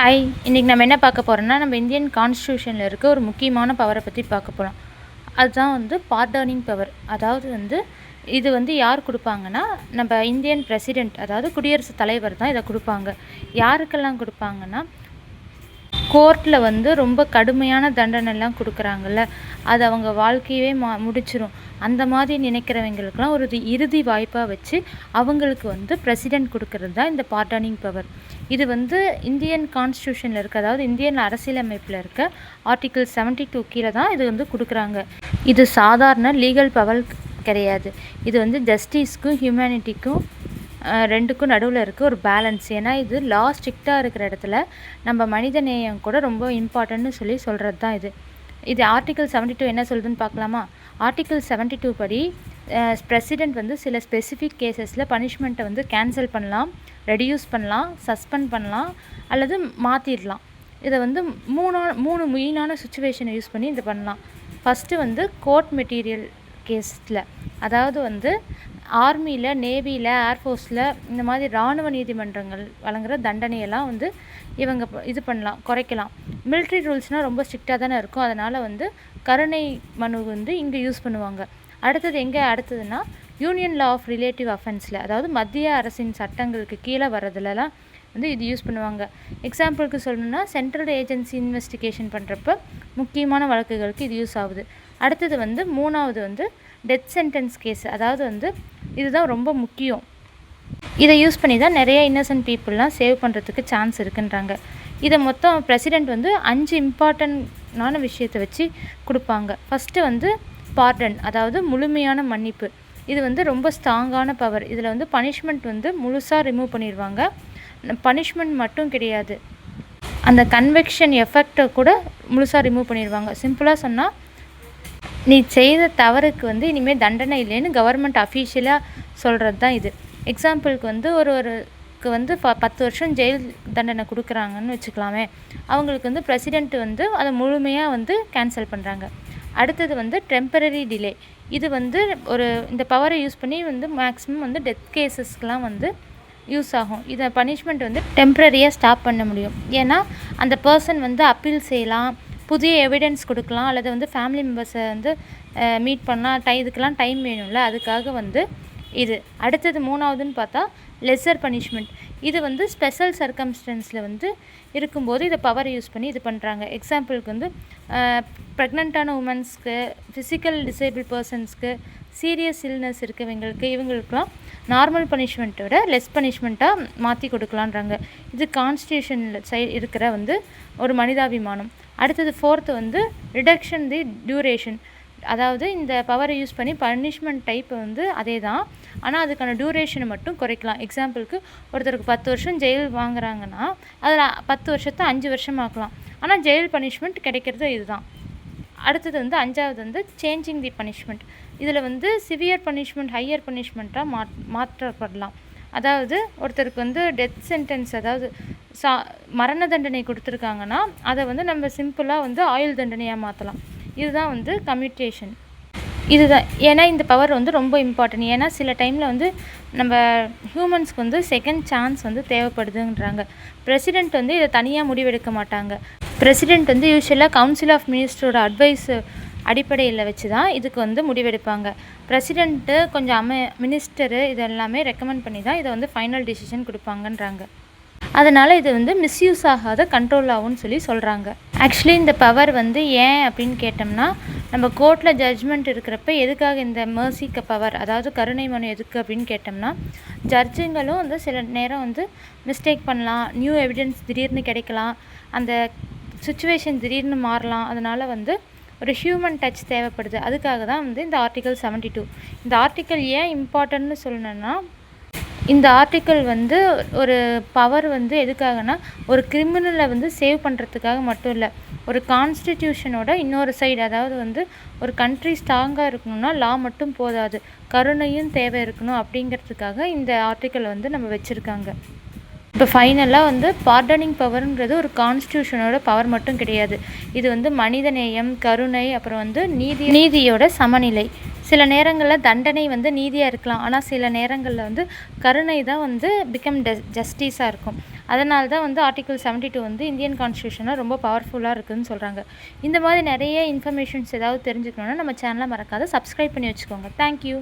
Hi, இன்றைக்கி நம்ம என்ன பார்க்க போகிறோம்னா, நம்ம இந்தியன் கான்ஸ்டியூஷனில் இருக்க ஒரு முக்கியமான பவரை பற்றி பார்க்க போகிறோம். அதுதான் பார்டனிங் பவர். அதாவது இது யார் கொடுப்பாங்கன்னா, நம்ம இந்தியன் பிரசிடெண்ட், அதாவது குடியரசுத் தலைவர் தான் இதை கொடுப்பாங்க. யாருக்கெல்லாம் கொடுப்பாங்கன்னா, கோர்ட்டில் ரொம்ப கடுமையான தண்டனைலாம் கொடுக்குறாங்கல்ல, அது அவங்க வாழ்க்கையவே முடிச்சிடும். அந்த மாதிரி நினைக்கிறவங்களுக்கெல்லாம் ஒரு இறுதி வாய்ப்பாக வச்சு அவங்களுக்கு பிரசிடெண்ட் கொடுக்கறது தான் இந்த பார்டனிங் பவர். இது இந்தியன் கான்ஸ்டியூஷனில் இருக்க, அதாவது இந்தியன் அரசியலமைப்பில் இருக்க ஆர்டிகிள் 72 கீழே தான் இது கொடுக்குறாங்க. இது சாதாரண லீகல் பவர் கிடையாது. இது ஜஸ்டிஸ்க்கும் ஹியூமனிட்டிக்கும் ரெண்டுக்கும் நடுவில் இருக்க ஒரு பேலன்ஸ். ஏன்னா இது லா ஸ்ட்ரிக்டாக இருக்கிற இடத்துல நம்ம மனித நேயம் கூட ரொம்ப இம்பார்ட்டன்ட்னு சொல்கிறது தான் இது ஆர்டிகிள் 72 என்ன சொல்லுதுன்னு பார்க்கலாமா? ஆர்டிகிள் 72 படி பிரசிடெண்ட் சில ஸ்பெசிஃபிக் கேசஸில் பனிஷ்மெண்ட்டை கேன்சல் பண்ணலாம், ரெடியூஸ் பண்ணலாம், சஸ்பெண்ட் பண்ணலாம் அல்லது மாற்றிடலாம். இதை மூணு மெயினான சுச்சுவேஷனை யூஸ் பண்ணி இதை பண்ணலாம். ஃபஸ்ட்டு கோர்ட் மெட்டீரியல் கேஸில், அதாவது ஆர்மியில், நேவியில், ஏர்ஃபோர்ஸில் இந்த மாதிரி இராணுவ நீதிமன்றங்கள் வழங்குகிற தண்டனையெல்லாம் இவங்க இது பண்ணலாம், குறைக்கலாம். மிலிட்ரி ரூல்ஸ்னால் ரொம்ப ஸ்ட்ரிக்டாக தானே இருக்கும். அதனால் கருணை மனு இங்கே யூஸ் பண்ணுவாங்க. அடுத்ததுன்னா யூனியன் லா ஆஃப் ரிலேட்டிவ் அஃபென்ஸில், அதாவது மத்திய அரசின் சட்டங்களுக்கு கீழே வர்றதுலலாம் இது யூஸ் பண்ணுவாங்க. எக்ஸாம்பிளுக்கு சொல்லணுன்னா, சென்ட்ரல் ஏஜென்சி இன்வெஸ்டிகேஷன் பண்ணுறப்ப முக்கியமான வழக்குகளுக்கு இது யூஸ் ஆகுது. அடுத்தது மூணாவது டெத் சென்டென்ஸ் கேஸ். அதாவது இதுதான் ரொம்ப முக்கியம். இதை யூஸ் பண்ணி தான் நிறைய இன்னசென்ட் பீப்புளெலாம் சேவ் பண்ணுறதுக்கு சான்ஸ் இருக்குன்றாங்க. இதை மொத்தம் பிரசிடெண்ட் 5 இம்பார்ட்டண்டான விஷயத்தை வச்சு கொடுப்பாங்க. ஃபஸ்ட்டு பார்டன், அதாவது முழுமையான மன்னிப்பு. இது ரொம்ப ஸ்ட்ராங்கான பவர். இதில் பனிஷ்மெண்ட் முழுசாக ரிமூவ் பண்ணிடுவாங்க. பனிஷ்மெண்ட் மட்டும் கிடையாது, அந்த கன்வெக்ஷன் எஃபெக்டை கூட முழுசாக ரிமூவ் பண்ணிடுவாங்க. சிம்பிளாக சொன்னால், நீ செய்த தவறுக்கு இனிமேல் தண்டனை இல்லைன்னு கவர்மெண்ட் அஃபீஷியலாக சொல்கிறது தான் இது. எக்ஸாம்பிளுக்கு ஒருவருக்கு 10 வருஷம் ஜெயில் தண்டனை கொடுக்குறாங்கன்னு வச்சுக்கலாமே. அவங்களுக்கு பிரசிடெண்ட் அதை முழுமையாக கேன்சல் பண்ணுறாங்க. அடுத்தது டெம்பரரி டிலே. இது இந்த பவரை யூஸ் பண்ணி மேக்ஸிமம் டெத் கேஸஸ்க்கெலாம் யூஸ் ஆகும். இதை பனிஷ்மெண்ட் டெம்பரரியாக ஸ்டாப் பண்ண முடியும். ஏன்னா அந்த பர்சன் அப்பீல் செய்யலாம், புதிய எவிடன்ஸ் கொடுக்கலாம், அல்லது ஃபேமிலி மெம்பர்ஸை மீட் பண்ணால் இதுக்கெல்லாம் டைம் வேணும்ல, அதுக்காக இது. அடுத்தது மூணாவதுன்னு பார்த்தா லெஸர் பனிஷ்மெண்ட். இது ஸ்பெஷல் சர்க்கம்ஸ்டன்ஸில் இருக்கும்போது இதை பவரை யூஸ் பண்ணி இது பண்ணுறாங்க. எக்ஸாம்பிளுக்கு ப்ரெக்னென்ட்டான உமன்ஸ்க்கு, ஃபிசிக்கல் டிசேபிள் பர்சன்ஸ்க்கு, சீரியஸ் இல்னஸ் இவங்களுக்குலாம் நார்மல் பனிஷ்மெண்ட்டை விட லெஸ் பனிஷ்மெண்ட்டாக மாற்றி கொடுக்கலான்றாங்க. இது கான்ஸ்டியூஷனில் இருக்கிற ஒரு மனிதாபிமானம். அடுத்தது ஃபோர்த்து ரிடக்ஷன் தி டியூரேஷன். அதாவது இந்த பவரை யூஸ் பண்ணி பனிஷ்மெண்ட் டைப் அதே தான், ஆனால் அதுக்கான டியூரேஷனை மட்டும் குறைக்கலாம். எக்ஸாம்பிளுக்கு ஒருத்தருக்கு 10 வருஷம் ஜெயில் வாங்குறாங்கன்னா அதில் 10 வருஷத்தை 5 வருஷம் ஆக்கலாம். ஆனால் ஜெயில் பனிஷ்மெண்ட் கிடைக்கிறது இதுதான். அடுத்தது அஞ்சாவது சேஞ்சிங் தி பனிஷ்மெண்ட். இதில் சிவியர் பனிஷ்மெண்ட் ஹையர் பனிஷ்மெண்ட்டாக மாற்றப்படலாம். அதாவது ஒருத்தருக்கு டெத் சென்டென்ஸ், அதாவது மரண தண்டனை கொடுத்துருக்காங்கன்னா அதை நம்ம சிம்பிளாக ஆயுள் தண்டனையாக மாற்றலாம். இதுதான் கம்யூட்டேஷன். இதுதான். ஏன்னா இந்த பவர் ரொம்ப இம்பார்ட்டன்ட். ஏன்னா சில டைமில் நம்ம ஹியூமன்ஸ்க்கு செகண்ட் சான்ஸ் தேவைப்படுதுன்றாங்க. பிரசிடெண்ட் இதை தனியாக முடிவெடுக்க மாட்டாங்க. பிரசிடெண்ட் யூஸ்வலாக கவுன்சில் ஆஃப் மினிஸ்டரோட அட்வைஸ் அடிப்படையில் வச்சு தான் இதுக்கு முடிவெடுப்பாங்க. பிரசிடெண்ட்டு கொஞ்சம் மினிஸ்டரு இதெல்லாமே ரெக்கமெண்ட் பண்ணி தான் இதை ஃபைனல் டிசிஷன் கொடுப்பாங்கன்றாங்க. அதனால் இது மிஸ்யூஸ் ஆகாத கண்ட்ரோல் ஆகும்னு சொல்கிறாங்க. ஆக்சுவலி இந்த பவர் ஏன் அப்படின்னு கேட்டோம்னா, நம்ம கோர்ட்டில் ஜட்ஜ்மெண்ட் இருக்கிறப்ப எதுக்காக இந்த மர்சிக்க பவர், அதாவது கருணை மனு எதுக்கு அப்படின்னு கேட்டோம்னா, ஜட்ஜுங்களும் சில நேரம் மிஸ்டேக் பண்ணலாம், நியூ எவிடன்ஸ் திடீர்னு கிடைக்கலாம், அந்த சுச்சுவேஷன் திடீர்னு மாறலாம். அதனால் ஒரு ஹியூமன் டச் தேவைப்படுது. அதுக்காக தான் இந்த ஆர்டிகல் 72. இந்த ஆர்டிக்கல் ஏன் இம்பார்ட்டன்ட்னு சொல்லணுன்னா, இந்த ஆர்டிக்கல் ஒரு பவர் எதுக்காகனா, ஒரு கிரிமினலை சேவ் பண்ணுறதுக்காக மட்டும் இல்லை, ஒரு கான்ஸ்டிடியூஷனோட இன்னொரு சைடு, அதாவது ஒரு கண்ட்ரி ஸ்ட்ராங்காக இருக்கணும்னா லா மட்டும் போதாது, கருணையும் தேவை இருக்கணும். அப்படிங்கிறதுக்காக இந்த ஆர்டிக்கல் நம்ம வச்சுருக்காங்க. இப்போ ஃபைனலாக பார்டனிங் பவருங்கிறது ஒரு கான்ஸ்டியூஷனோட பவர் மட்டும் கிடையாது. இது மனித நேயம், கருணை, அப்புறம் நீதியோட சமநிலை, சில நேரங்களில் தண்டனை வந்து நீதியாக இருக்கலாம். ஆனால் சில நேரங்களில் வந்து கருணை தான் வந்து பிகம் ஜஸ்டிஸாக இருக்கும். அதனால தான் வந்து ஆர்டிகிள் 72 வந்து இந்தியன் கான்ஸ்டியூஷனில் ரொம்ப பவர்ஃபுல்லாக இருக்குதுன்னு சொல்கிறாங்க. இந்த மாதிரி நிறைய இன்ஃபர்மேஷன்ஸ் ஏதாவது தெரிஞ்சுக்கணுன்னா நம்ம சேனலை மறக்காத சப்ஸ்கிரைப் பண்ணி வச்சுக்கோங்க. தேங்க்யூ.